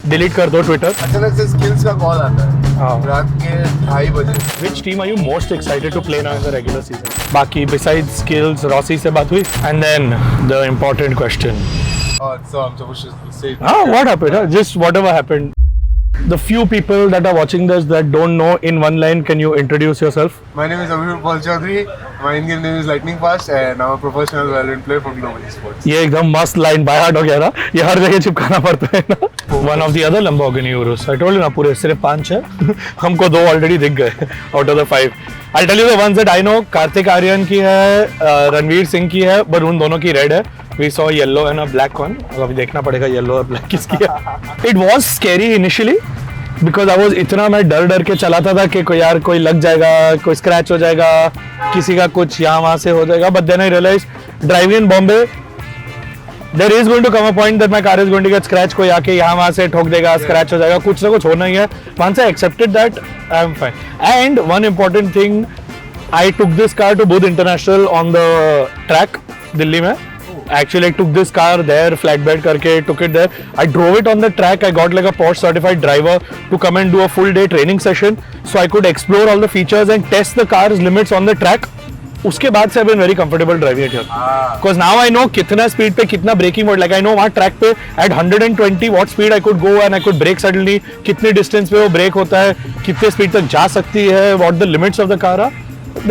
Delete कर दो Twitter. अचानक से स्किल्स का कॉल आता है रात के 2:30 बजे. Which team are you most excited to play now in the regular season? बाकी besides skills, Rossi से बात हुई. And then the important question. So I'm supposed to say. What happened? Just whatever happened. The few people that are watching this that don't know, in one line, can you introduce yourself? My name is Abhirup. My Indian name is Lightningfast and I'm a professional Valorant player for Global Esports. ये एकदम मस्त line by heart हो गया ना. ये हर जगह चिपकाना पड़ता है ना. One of the other Lamborghini Urus. I told you ना पूरे सिर्फ 5 है. हमको 2 already दिख गए out of the 5. I'll tell you the ones that I know. Kartik Aaryan की है, रणवीर सिंह की है, पर उन दोनों की रेड है. We saw yellow and a black one. अब अभी देखना पड़ेगा yellow और black किसकी है. It was scary initially because I was इतना मैं डर के चलाता था कि कोई यार कोई लग जाएगा, कोई स्क्रैच हो जाएगा, किसी का कुछ यहाँ वहाँ से हो जाएगा. But then I realized driving in Bombay, there is going to come a point that my car is going to get scratched. कोई आके यहाँ वहाँ से ठोक देगा, स्क्रैच हो जाएगा, कुछ ना कुछ होना ही है. Once I accepted that, I am fine. And one important thing, I took this car to Budh International on the track, Delhi में. Actually, I took this car there, flatbed करके took it there. I drove it on the track. I got like a Porsche certified driver to come and do a full day training session, so I could explore all the features and test the car's limits on the track. उसके बाद से I've been very comfortable driving it here. Because now I know कितना speed पे कितना braking mode. Like I know वहाँ track पे at 120 watt speed I could go and I could brake suddenly. कितनी distance पे वो brake होता है, कितने speed तक जा सकती है, what the limits of the car are.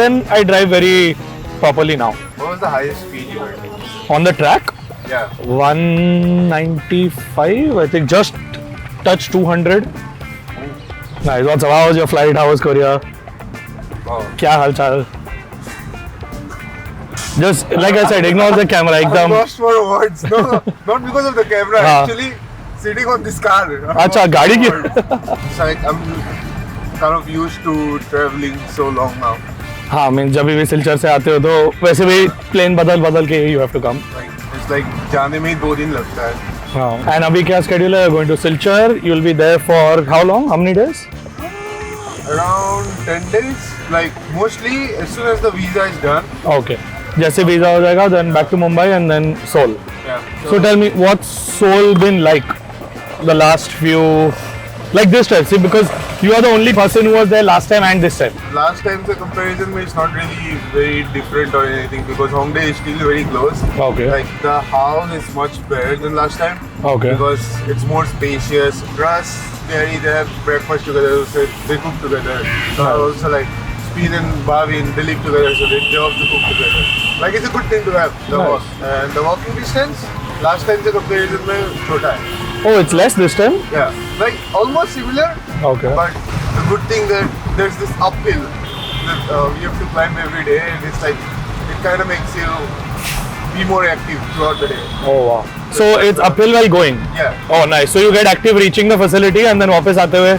Then I drive very properly now. What was the highest speed you were? On the track? Yeah. 195, I think, just touched 200. Nice. What's up? How was your flight? How was Korea? क्या हाल चाल? Just like I said, ignore the camera. I'm lost for words. No, not because of the camera. Actually, sitting on this car. अच्छा गाड़ी की? It's like I'm kind of used to traveling so long now. हाँ, मैं जब भी सिलचर से आते हो तो वैसे भी प्लेन बदल के you have to come. It's like जाने में ही 2 दिन लगता है. हाँ. And अभी क्या schedule है? Going to Silchar. You'll be there for how long? How many days? Around 10 days. Like mostly as soon as the visa is done. Okay. जैसे वीजा हो जाएगा, then back to Mumbai and then Seoul. Yeah. So tell me, what's Seoul been like the last few, like this time? See, because you are the only person who was there last time and this time. Last time the comparison is not really very different or anything because Hongdae is still very close. Okay. Like the house is much better than last time. Okay. Because it's more spacious. Plus they have breakfast together, so they cook together. Also like Spin and Bhavin, they live together, so they also cook together. Like it's a good thing to have. And the walking distance, last time the comparison में छोटा है. Oh, it's less this time? Yeah, like almost similar. Okay. But the good thing that there's this uphill that you have to climb every day, and it's like it kind of makes you be more active throughout the day. Oh wow. So it's uphill while going? Yeah. Oh nice. So you get active reaching the facility and then वापस आते हुए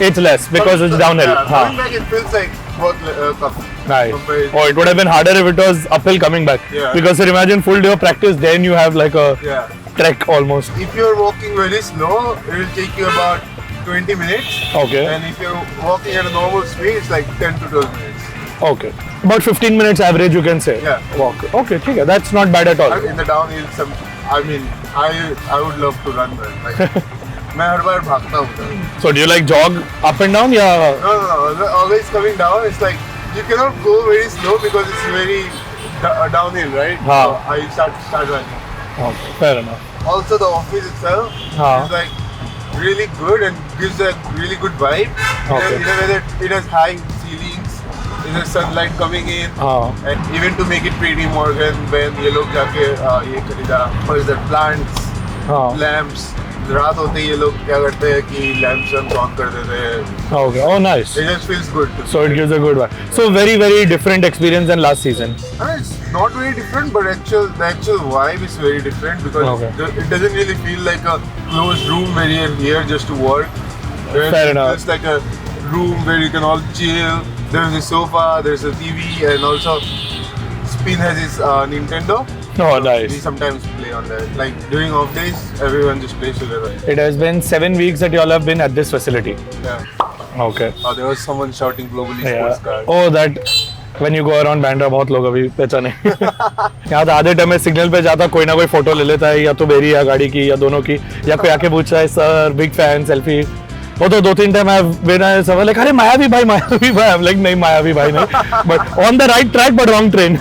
it's less because it's downhill. Yeah, going back it feels like both tough. Nice. Oh, it would have been harder if it was uphill coming back. Yeah. Because imagine full day of practice, then you have like a trek almost. If you're walking very slow, it will take you about 20 minutes. Okay. And if you're walking at a normal speed, it's like 10 to 12 minutes. Okay. About 15 minutes average, you can say. Yeah. Walk. Okay, ठीक है. That's not bad at all. In the downhill, I would love to run there. Like, मैं हर बार भागता हूँ. So do you like jog up and down? Yeah. No. Always coming down. It's like you cannot go very slow because it's very downhill, right? So I start running. Okay, fair enough. Also, the office itself is like really good and gives a really good vibe. Okay. In a way that it has high ceilings, it has sunlight coming in, and even to make it pretty, Morgan, when ये लोग जाके ये खरीदा, what is that? Plants, lamps. रात होते ही ये लोग क्या करते हैं कि लैम्प्स ऑन कर देते हैं. Okay. Oh, nice. It just feels good. So it gives a good vibe. So very different experience than last season. It's not very different, but the actual vibe is very different because it doesn't really feel like a closed room where you're here just to work. Fair enough. It's like a room where you can all chill. There's a sofa, there's a TV, and also Spin has his Nintendo. Oh, so nice. We sometimes play on that. Like during off days, everyone just plays together. It has been 7 weeks that you all have been at this facility. Yeah. Okay. Oh, there was someone shouting globally Esports Karobaar. Oh, that When you go around Bandra, बहुत लोग अभी पहचाने यहाँ तो आधे time में signal पे जाता कोई ना कोई फोटो ले लेता है, या तो मेरी या गाड़ी की या दोनों की, या कोई आके पूछता है सर बिग फैन सेल्फी. वो तो 2-3 टाइम मेरा सब लाइक अरे मायावी भाई आई एम लाइक नहीं मायावी भाई नहीं, but on the right track but wrong train.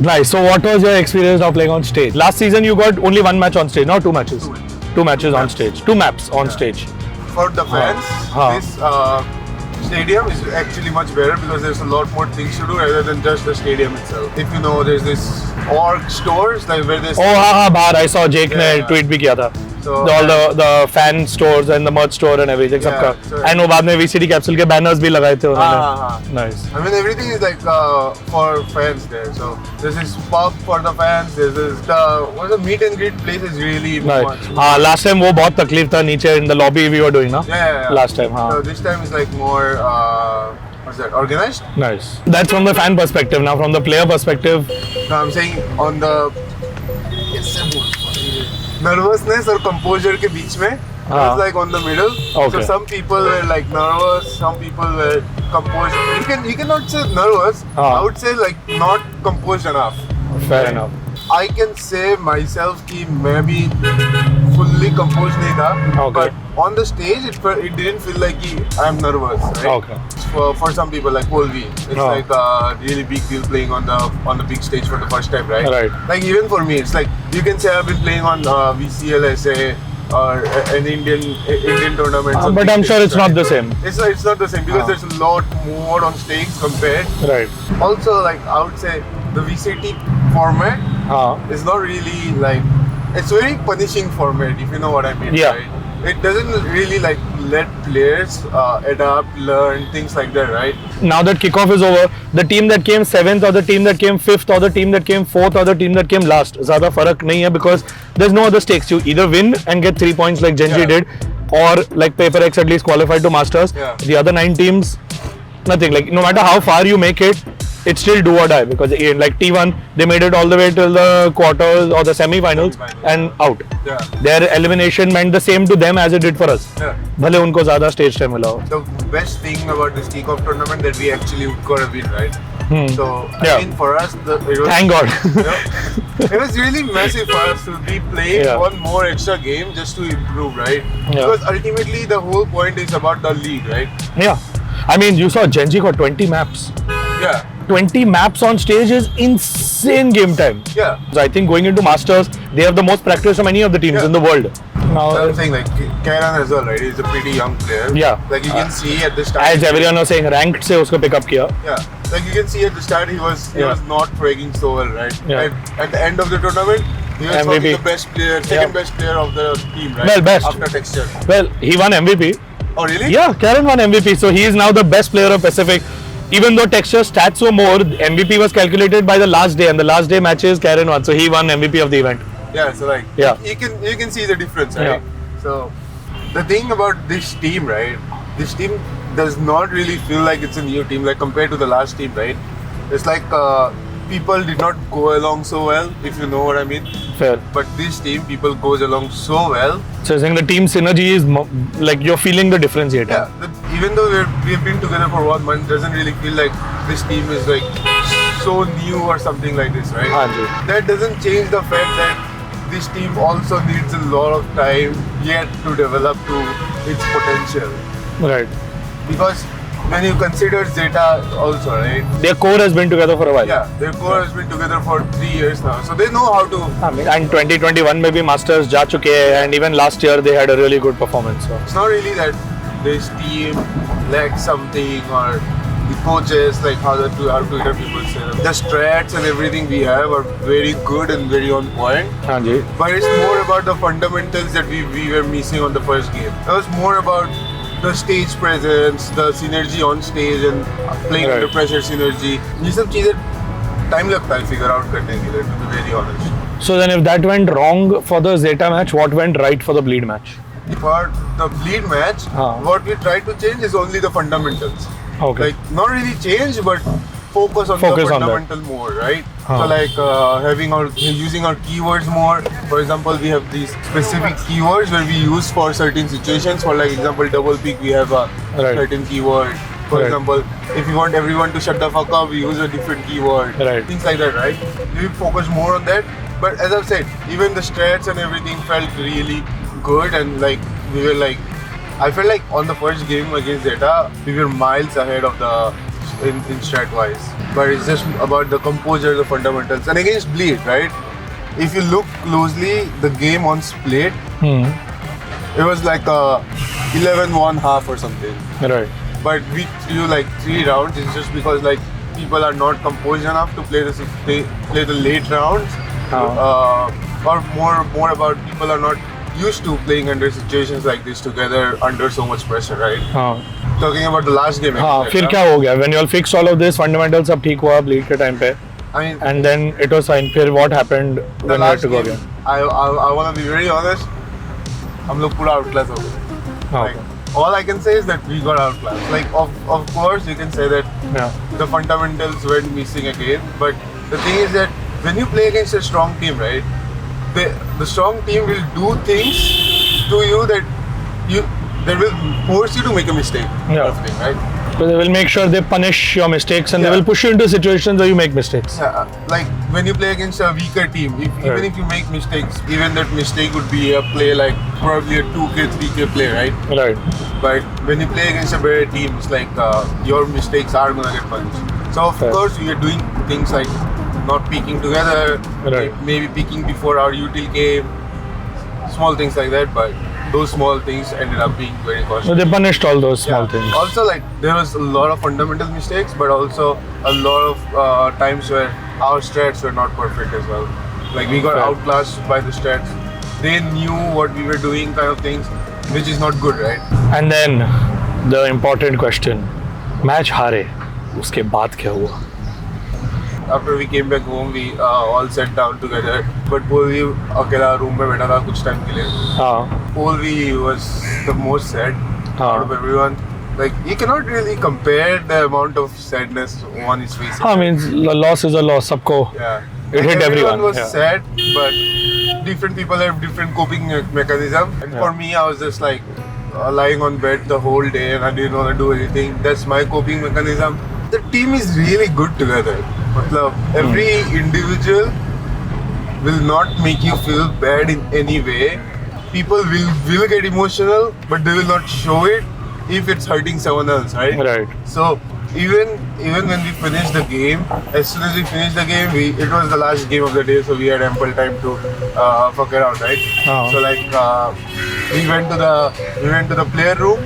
Nice. So what was your experience of playing on stage? Last season you got only one match on stage, not 2 matches. 2 matches on stage, 2 maps on stage. For the fans, this stadium is actually much better because there's a lot more things to do rather than just the stadium itself. If you know, there's this org stores like where there's हाँ बाहर I saw Jake ने tweet भी किया था. So, all the fan stores and the merch store and everything सबका. so- And वो बाद में VCT capsule के banners भी लगाए थे उन्होंने. Nice. I mean, everything is like for fans there. So there's this pub for the fans. There's this what's the meet and greet place is really Nice. much. हाँ last time वो बहुत तकलीफ था नीचे in the lobby we were doing ना. Yeah. Last time हाँ. So this time is like more what's that? Organized. Nice. That's from the fan perspective. Now from the player perspective. No, I'm saying on the nervousness or composure के बीच में. It's like on the middle. Okay. So some people were like nervous, some people were composed. You cannot say nervous. I would say like not composed enough. Fair enough. I can say myself कि मैं भी fully composed नहीं था. Okay. But on the stage it didn't feel like कि I'm nervous. Right? Okay. For some people like Polvi, it's like a really big deal playing on the big stage for the first time, right? Right. Like even for me, it's like you can say I've been playing on VCLSA or an Indian tournament. But I'm sure it's not the same. It's not the same because there's a lot more on stakes compared. Right. Also, like I would say the VCT format is not really like, it's very punishing format if you know what I mean. Yeah. Right? It doesn't really like let players adapt, learn things like that, right? Now that kickoff is over, the team that came 7th or the team that came 5th or the team that came 4th or the team that came last, ज़्यादा फर्क नहीं है because there's no other stakes. You either win and get 3 points like Genji did, or like Paper X at least qualified to Masters. Yeah. The other 9 teams, nothing. Like no matter how far you make it, it's still do or die because like T1 they made it all the way till the quarters or the semi-finals and out. Yeah. Their elimination meant the same to them as it did for us. Yeah. भले उनको ज़्यादा stage time मिला हो. The best thing about this kickoff tournament that we actually got a win, right? So I mean for us, it was, Thank God. it was really massive for us to be playing one more extra game just to improve, right? Because ultimately the whole point is about the league, right? Yeah. I mean, you saw Genji got 20 maps. Yeah. 20 maps on stage is insane game time. Yeah. So I think going into Masters, they have the most practice of any of the teams in the world. Now, So I'm saying like Kairan as well, right? He's a pretty young player. Yeah. Like you can see at the start. as everyone was saying, ranked से उसको pick up किया. Yeah. Like you can see at the start he was not breaking so well, right? Yeah. And at the end of the tournament, he was probably the best player, second best player of the team, right? Well, best. After Texture. Well, he won MVP. Oh really? Yeah, Karen won MVP. So he is now the best player of Pacific. Even though Texture stats were more, MVP was calculated by the last day, and the last day matches Karen won. So he won MVP of the event. Yeah, so like you can see the difference, right? So the thing about this team, right? This team does not really feel like it's a new team, like compared to the last team, right? It's like people did not go along so well, if you know what I mean. Fair. But this team, people goes along so well. So you're saying the team synergy is like you're feeling the difference here. Yeah, even though we've been together for 1 month, doesn't really feel like this team is like so new or something like this, right? That doesn't change the fact that this team also needs a lot of time yet to develop to its potential. Right. Because when you consider Zeta also, right? Their core has been together for a while. Yeah, their core has been together for 3 years now. So they know how to... And 2021 maybe Masters जा चुके हैं, and even last year they had a really good performance. So. It's not really that this team lacks something or the coaches, like how Twitter people say. The strats and everything we have are very good and very on point. But it's more about the fundamentals that we were missing on the first game. That was more about the stage presence, the synergy on stage and playing under pressure synergy. ये सब चीजें time लगता है figure out करने के लिए, to be very honest. So then if that went wrong for the Zeta match, what went right for the Bleed match? For the Bleed match, what we tried to change is only the fundamentals. Okay. Like not really change, but focus on the fundamental more, right? So like using our keywords more. For example, we have these specific keywords where we use for certain situations. For like example, double pick, we have a certain keyword. For Right. example, if you want everyone to shut the fuck up, we use a different keyword. Right. Things like that, right? We focus more on that. But as I've said, even the strats and everything felt really good, and like we were like, I felt like on the first game against Zeta, we were miles ahead of the in strat wise. But it's just about the composure, the fundamentals. And against Bleed, right? If you look closely, the game on Split, it was like a 11-1 half or something. Right. But we threw like 3 rounds. It's just because like people are not composed enough to play the late rounds, or more about people are not used to playing under situations like this together under so much pressure, right? Talking about the last game. हाँ फिर क्या हो गया? When you all fixed all of this, fundamentals सब ठीक हुआ bleed के time पे, I mean, and then it was fine. फिर what happened the when you had last to go game, again? I want to be very honest. हम लोग पूरा outclass हो गए. Like, all I can say is that we got outclassed. Like of course you can say that the fundamentals went missing again. But the thing is that when you play against a strong team, right? The strong team will do things to you that will force you to make a mistake. Yeah. Kind of thing, right? So they will make sure they punish your mistakes, and they will push you into situations where you make mistakes. Yeah, like when you play against a weaker team, even if you make mistakes, even that mistake would be a play like probably a 2K, 3K play, right? Right. But when you play against a better team, it's like your mistakes are gonna get punished. So of course we are doing things like not peeking together, maybe peeking before our util game, small things like that. But those small things ended up being very costly. So they punished all those small things. Also, like there was a lot of fundamental mistakes, but also a lot of times where our strats were not perfect as well. Like we got outclassed by the strats. They knew what we were doing, kind of things, which is not good, right? And then the important question: match हारे, उसके बाद क्या हुआ? After we came back home, we all sat down together. But Polvi अकेला room में बैठा था कुछ time के लिए. Polvi was the most sad out of everyone. Like you cannot really compare the amount of sadness on his face. I mean, loss is a loss. सबको. Yeah. It hit everyone. Was sad, but different people have different coping mechanism. And for me, I was just like lying on bed the whole day, and I didn't want to do anything. That's my coping mechanism. The team is really good together. Every individual will not make you feel bad in any way. People will get emotional, but they will not show it if it's hurting someone else, right? Right. So even when we finished the game, as soon as we finished the game, it was the last game of the day, so we had ample time to fuck around, right? So like we went to the player room,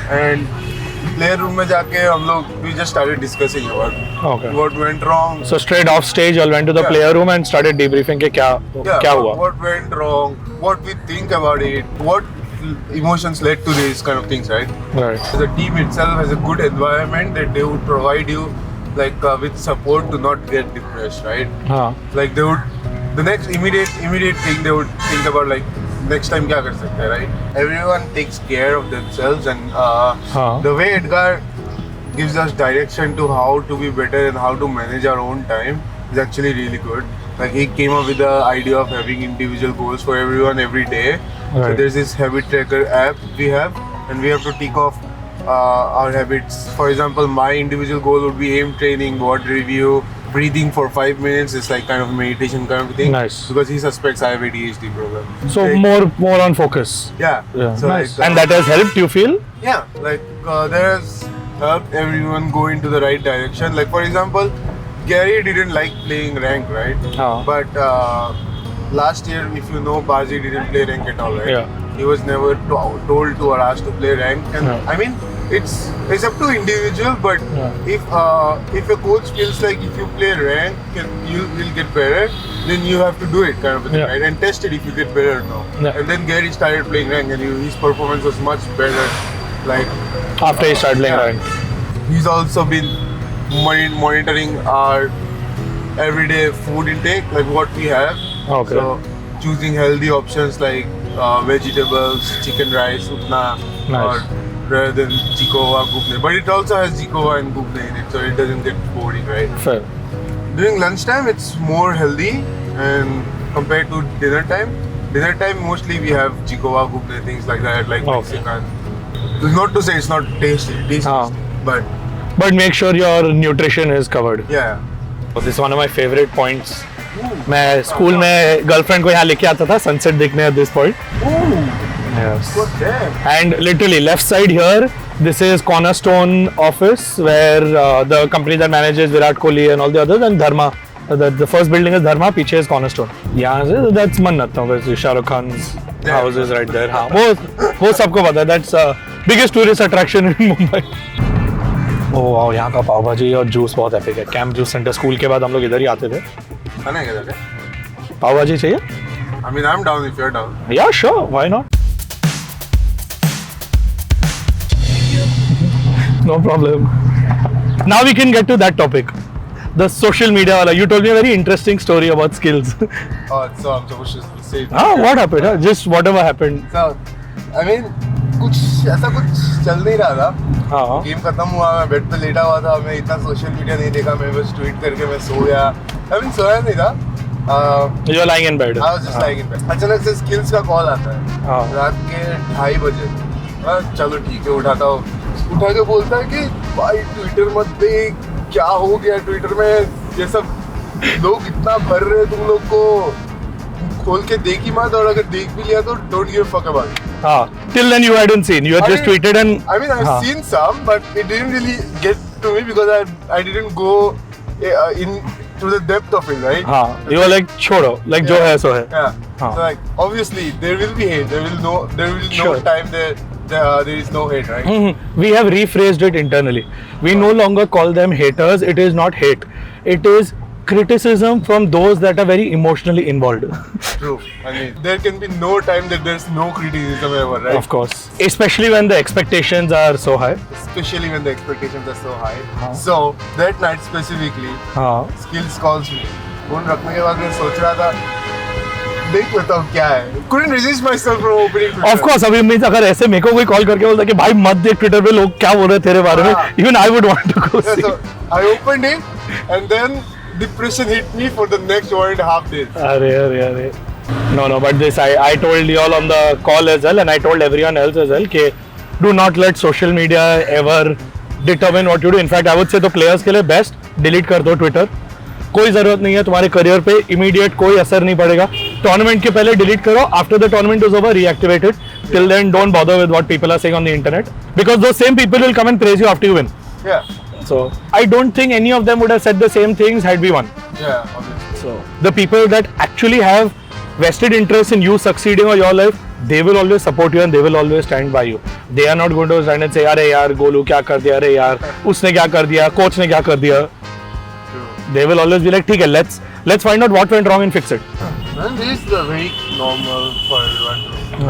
and player room में जाके हम लोग we just started discussing about what went wrong. So straight off stage, you all went to the player room and started debriefing कि क्या हुआ? What went wrong? What we think about it? What emotions led to these kind of things, right? Right. So the team itself has a good environment that they would provide you like with support to not get depressed, right? Like they would, the next immediate thing they would think about like next time क्या कर सकते हैं, right? Everyone takes care of themselves, and the way Edgar gives us direction to how to be better and how to manage our own time is actually really good. Like he came up with the idea of having individual goals for everyone every day. So there's this habit tracker app we have, and we have to tick off our habits. For example, my individual goal would be aim training, WOD review, breathing for 5 minutes. It's like kind of meditation kind of thing. Nice. Because he suspects I have ADHD problem. So like, more on focus. Yeah. So nice. like, And that has helped, you feel? Yeah. Like that has helped everyone go into the right direction. Like for example, Gary didn't like playing rank, right? But last year, if you know, Baji didn't play rank at all, right? Yeah. He was never told to or asked to play rank, and I mean, it's up to individual. But if a coach feels like if you play rank, you will get better, then you have to do it, kind of a thing, right? And test it if you get better or not. And then Gary started playing rank, and his performance was much better. Like after he started playing rank, he's also been monitoring our everyday food intake, like what we have. Okay. So choosing healthy options like vegetables, chicken rice, upna, or rather than jikova, gugne. But it also has jikova and gugne in it, so it doesn't get boring, right? Fair. During lunchtime, it's more healthy, and compared to dinner time mostly we have jikova, gugne, things like that, like Mexican. Not to say it's not tasty. but make sure your nutrition is covered. yeah. This is one of my favorite points. मैं school में girlfriend को यहाँ लेके आता था sunset देखने at this point. Yes. What's that? And literally left side here, this is Cornerstone office where the company that manages Virat Kohli and all the others, and Dharma. The first building is Dharma, पीछे is Cornerstone. यहाँ से that's Mannat, obviously Shah Rukh Khan's house is right there. हाँ वो सबको पता है. That's biggest tourist attraction in Mumbai. ओह वाह, यहाँ का पाव भाजी और जूस बहुत एपिक है. कैंप जूस सेंटर स्कूल के बाद हम लोग इधर ही आते थे. खाना है क्या? पाव भाजी चाहिए? I mean, I'm down if you're down. Yeah, sure, why not? No problem. Now we can get to that topic. The social media wala. You told me a very interesting story about skills. Oh, so I'm supposed to say. What happened? Just whatever happened. So, I mean, ऐसा कुछ चल नहीं रहा था. हाँ. Game खत्म हुआ, मैं बेड पे लेटा हुआ था, मैं इतना सोशल मीडिया नहीं देखा, मैं बस ट्वीट करके मैं सोया. I mean, सोया नहीं था. You're lying in bed. I was just lying in bed. अचानक से स्किल्स का कॉल आता है. रात के 2:30 बजे. चलो ठीक है, उठाता हूँ. उठा के बोलता है कि भाई ट्विटर मत देख, क्या हो गया ट्विटर में, ये सब लोग इतना भर रहे तुम लोग को, खोल के देख ही मत, और अगर देख भी लिया तो don't give fuck about it. Till then you hadn't seen. You had just tweeted and. I mean, I've seen some, but it didn't really get to me because I didn't go in to the depth of it, right? You were like छोड़ो, like जो है सो है. Yeah. So like obviously there will be hate. There will no time there is no hate, right? We have rephrased it internally. We no longer call them haters. It is not hate. It is criticism from those that are very emotionally involved. True. I mean, there can be no time that there's no criticism ever, right? Of course. Especially when the expectations are so high. Especially when the expectations are so high. So that night specifically, skills calls me. Phone रखने के बाद मैं सोच रहा था, देख लेता हूँ क्या है. Couldn't resist myself from opening Twitter. Of course. अभी मीन्स अगर ऐसे मेरे को कोई कॉल करके बोलता कि भाई मत देख ट्विटर पे लोग क्या बोल रहे तेरे बारे में, even I would want to go see. So I opened it and then depression hit me for the next 1.5 days. अरे. No, but this I told you all on the call as well, and I told everyone else as well कि do not let social media ever determine what you do. In fact, I would say तो players के लिए best delete कर दो Twitter. कोई जरूरत नहीं है, तुम्हारे करियर पे इमीडिएट कोई असर नहीं पड़ेगा. टूर्नामेंट के पहले डिलीट करो, after the tournament is over reactivate it. Till then don't bother with what people are saying on the internet, because those same people will come and praise you after you win. Yeah. So I don't think any of them would have said the same things had we won. Yeah, obviously. So the people that actually have vested interest in you succeeding or your life, they will always support you and they will always stand by you. They are not going to stand and say अरे यार गोलू क्या कर दिया, अरे यार उसने क्या कर दिया, कोच ने क्या कर दिया. They will always be like, ठीक है, let's find out what went wrong and fix it. And this is very normal for everyone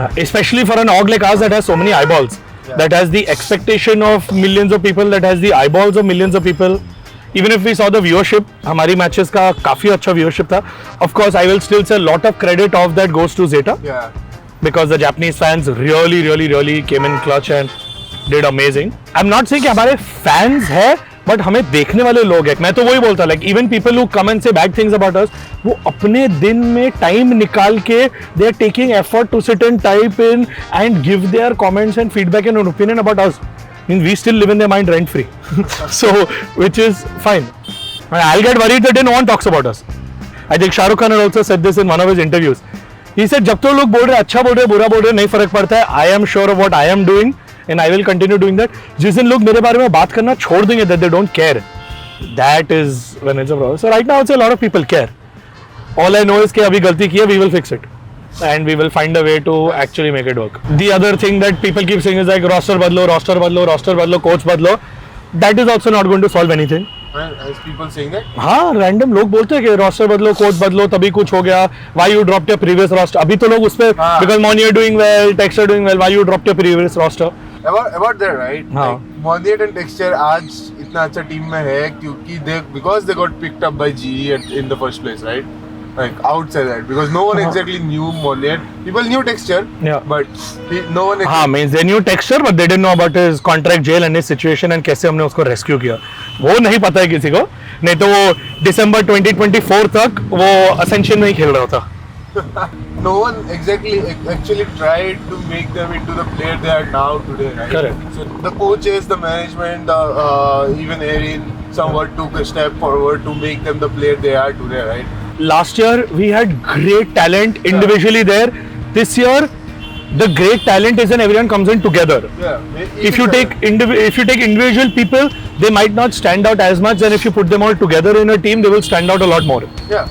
to. Especially for an org like ours that has so many eyeballs, that has the expectation of millions of people, that has the eyeballs of millions of people. Even if we saw the viewership, हमारी matches का काफी अच्छा viewership था. Of course, I will still say a lot of credit of that goes to Zeta. Yeah. Because the Japanese fans really came in clutch and did amazing. I'm not saying कि हमारे fans है, but हमें देखने वाले लोग हैं. मैं तो वही बोलता like even people who come and say bad things about us, वो अपने दिन में टाइम निकाल के they are taking effort to sit and type in and give their comments and feedback and opinion about us. Mean we still live in their mind rent free, so which is fine. I'll get worried that no one talks about us. I think Shah Rukh Khan had also said this in one of his interviews. He said जब तो लोग बोल रहे अच्छा बोल रहे बुरा बोल रहे नहीं फर्क पड़ता है. I am sure of what I am doing and I will continue doing that. जिस दिन लोग मेरे बारे में बात करना छोड़ देंगे, that they don't care, that is when it's a problem. So right now it's a lot of people care. All I know is कि अभी गलती की है, we will fix it and we will find a way to actually make it work. The other thing that people keep saying is like roster बदलो, coach बदलो. That is also not going to solve anything. As people saying that? हाँ, random लोग बोलते हैं कि roster बदलो, coach बदलो, तभी कुछ हो गया. Why you dropped your previous roster? अभी तो लोग उस पे because Monier doing well, Texter doing well. Why you dropped your previous roster? About that, right? हाँ. Like, Monier and Texter आज इतना अच्छा टीम में है क्योंकि because they got picked up by GE in the first place, right? Like outside that, because no one exactly knew Monier. People knew Texter, but no one. हाँ, means they knew Texter, but they didn't know about his contract, jail and his situation and कैसे हमने उसको rescue किया. वो नहीं पता है किसी को. नहीं तो वो दिसंबर 2024 तक वो Ascension में ही खेल रहा था. no one actually tried to make them into the player they are now today, right? Correct. So the coaches, the management, even Erin somewhat took a step forward to make them the player they are today, right? Last year we had great talent individually there. This year, the great talent is when everyone comes in together. Yeah. If you take individual people, they might not stand out as much. And if you put them all together in a team, they will stand out a lot more. Yeah.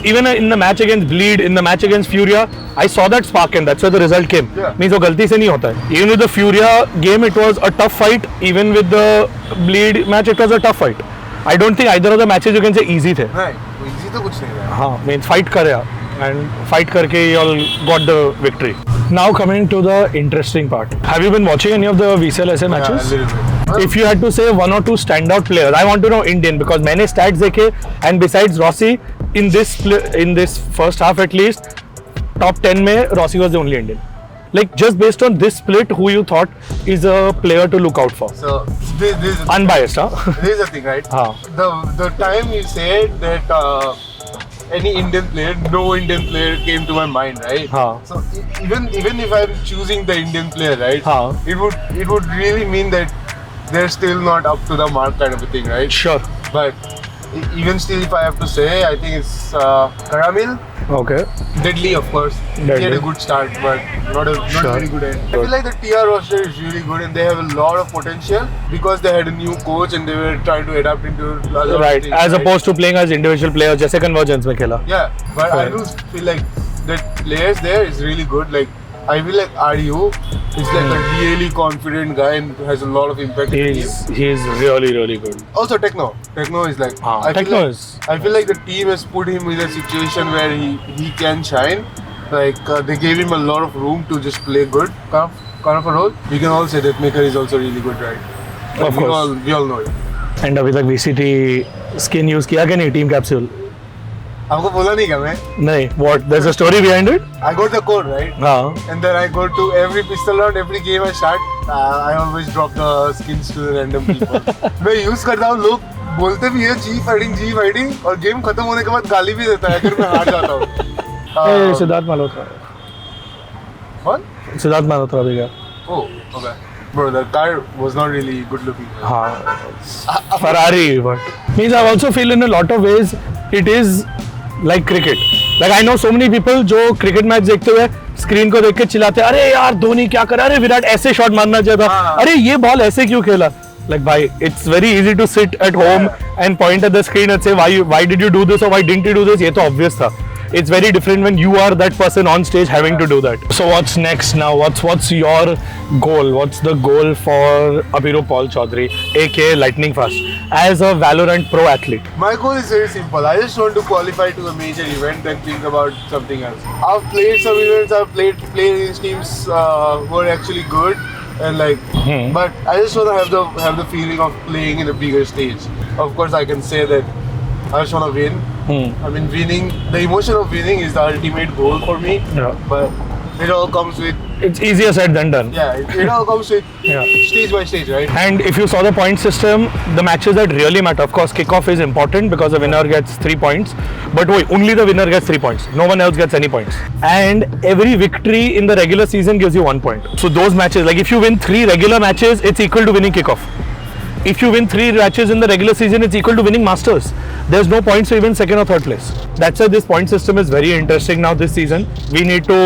Even in the match against Bleed, in the match against Furia, I saw that spark and that's where the result came. Yeah. Means वो गलती से नहीं होता है. Even with the Furia game, it was a tough fight. Even with the Bleed match, it was a tough fight. I don't think either of the matches you can say easy थे. Right. Easy तो कुछ नहीं रहा. हाँ, means fight करे and fight करके you all got the victory. Now coming to the interesting part. Have you been watching any of the VCL SA matches? Yeah, a little bit. If you had to say one or two standout players, I want to know Indian because मैंने stats देखे and besides Rossi in this first half at least top 10 में Rossi was the only Indian. Like just based on this split, who you thought is a player to look out for? So this Unbiased, huh? this is the thing, right? हाँ. The time you said that any Indian player, no Indian player came to my mind, right? हाँ. So even if I'm choosing the Indian player, right? हाँ. It would really mean that they're still not up to the mark, kind of a thing, right? Sure. But even still, if I have to say, I think it's Karamil. Okay. Deadly, of course. Deadly. He had a good start, but not very good end. I feel like the TR roster is really good and they have a lot of potential because they had a new coach and they were trying to adapt into a lot of Right. things, As right? opposed to playing as individual players, जैसे Convergence में खेला. Yeah, but I Right. do feel like that players there is really good. Like I feel like Aryu is like a really confident guy and has a lot of impact. in the team. He's really good. Also Techno is like I feel Techno like, is. I feel like the team has put him in a situation where he can shine. Like they gave him a lot of room to just play good kind of a role. We can all say that Maker is also really good, right? Like, Of course. we all know it. And अभी तक VCT skin use किया क्या नहीं team capsule? आपको बोला नहीं क्या मैं? नहीं. What? There's a story behind it? I got the code, right? हाँ. And then I go to every pistol round, every game I start, I always drop the skins to the random people. मैं use करता हूँ, लोग बोलते भी है G fighting और game खत्म होने के बाद गाली भी देता है अगर मैं हार जाता हूँ. सिद्धार्थ मल्होत्रा. What? सिद्धार्थ मल्होत्रा भी गया. Oh, okay. Bro, the car was not really good looking. हाँ. Ferrari, but means I also feel in a lot of ways it is like cricket. Like I know so many people जो cricket match देखते हुए screen को देख के चिल्लाते हैं, अरे यार धोनी क्या कर रहा है, अरे विराट ऐसे शॉट मारना चाहिए था, अरे ये बॉल ऐसे क्यों खेला. Like bhai, it's very easy to sit at home and point at the screen and say why did you do this or why didn't you do this. ये तो obvious था. It's very different when you are that person on stage having to do that. So what's next now? What's your goal? What's the goal for Abhirup Paul Chaudhary, aka Lightningfast, as a Valorant pro athlete? My goal is very simple. I just want to qualify to a major event and think about something else. I've played some events. I've played against teams who are actually good, and like, but I just want to have the feeling of playing in a bigger stage. Of course, I can say that I just want to win. I mean, winning, the emotion of winning is the ultimate goal for me. Yeah. But it all comes with, It's easier said than done. yeah, it all comes with Yeah. stage by stage, right? And if you saw the point system, the matches that really matter, of course, kickoff is important because the winner gets 3 points. But wait, only the winner gets 3 points. No one else gets any points. And every victory in the regular season gives you 1 point. So those matches, like if you win 3 regular matches, it's equal to winning kickoff. If you win 3 matches in the regular season, it's equal to winning Masters. There's no points to even second or third place. That's why this point system is very interesting now this season. We need to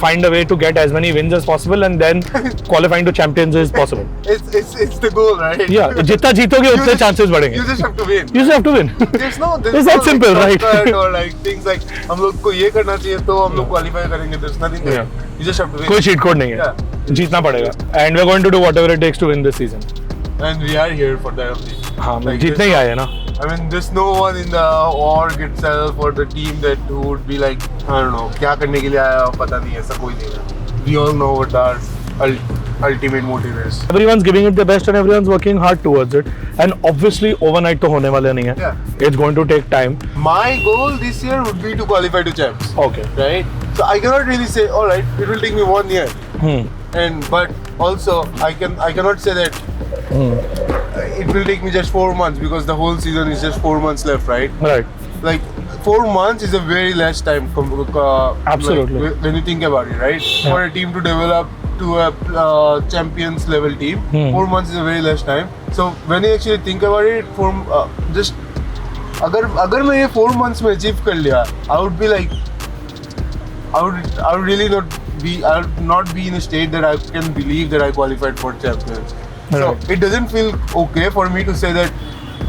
find a way to get as many wins as possible and then qualifying to champions is possible. It's the goal, right? Yeah, जितना जीतोगे उतने chances बढ़ेंगे. You just have to win. You just have to win. There's no It's that simple, right? shortcut or like things like हम लोग को ये करना चाहिए तो हम लोग qualify करेंगे. There's nothing there. Yeah. You just have to win. कोई cheat code नहीं है. Yeah. जीतना पड़ेगा. And we're going to do whatever it takes to win this season. And we are here for that only. हाँ, Like, जीतने ही आए हैं ना. I mean, there's no one in the org itself or the team that would be like, I don't know, क्या करने के लिए आया पता नहीं, ऐसा कोई नहीं है. We all know what our ultimate motive is. Everyone's giving it the best and everyone's working hard towards it. And obviously overnight तो होने वाला नहीं है. Yeah. It's going to take time. My goal this year would be to qualify to champs. Okay. Right? So I cannot really say, all right, it will take me 1 year. But also I cannot say that it will take me just 4 months because the whole season is just 4 months left, right? Right. Like 4 months is a very less time. Absolutely. Like, when you think about it, right? Yeah. For a team to develop to a champions level team, 4 months is a very less time. So when you actually think about it, just अगर मैं ये 4 months में achieve कर लिया, I would be like, I would really not be in a state that I can believe that I qualified for champions. So Right. it doesn't feel okay for me to say that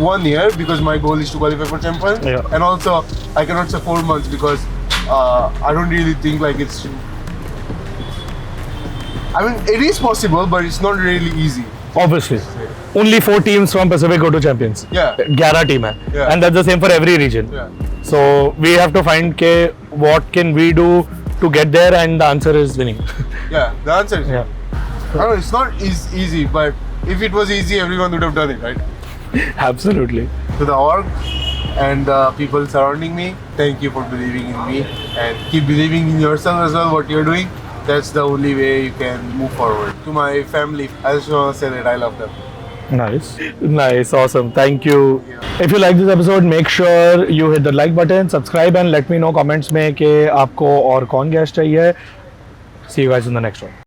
1 year because my goal is to qualify for champions, Yeah. and also I cannot say 4 months because I don't really think like it's. I mean, it is possible, but it's not really easy. Obviously. Only 4 teams from Pacific go to champions. Yeah. 11 team hai. Yeah. And that's the same for every region. Yeah. So we have to find what can we do to get there, and the answer is winning. Yeah, the answer is. Yeah. I don't know, it's not easy, but if it was easy, everyone would have done it, right? Absolutely. To the org and the people surrounding me, thank you for believing in me and keep believing in yourself as well, what you're doing. That's the only way you can move forward. To my family, I just want to say that I love them. Nice, awesome. Thank you. If you like this episode, make sure you hit the like button, subscribe, and let me know comments में कि आपको और कौन guest चाहिए. See you guys in the next one.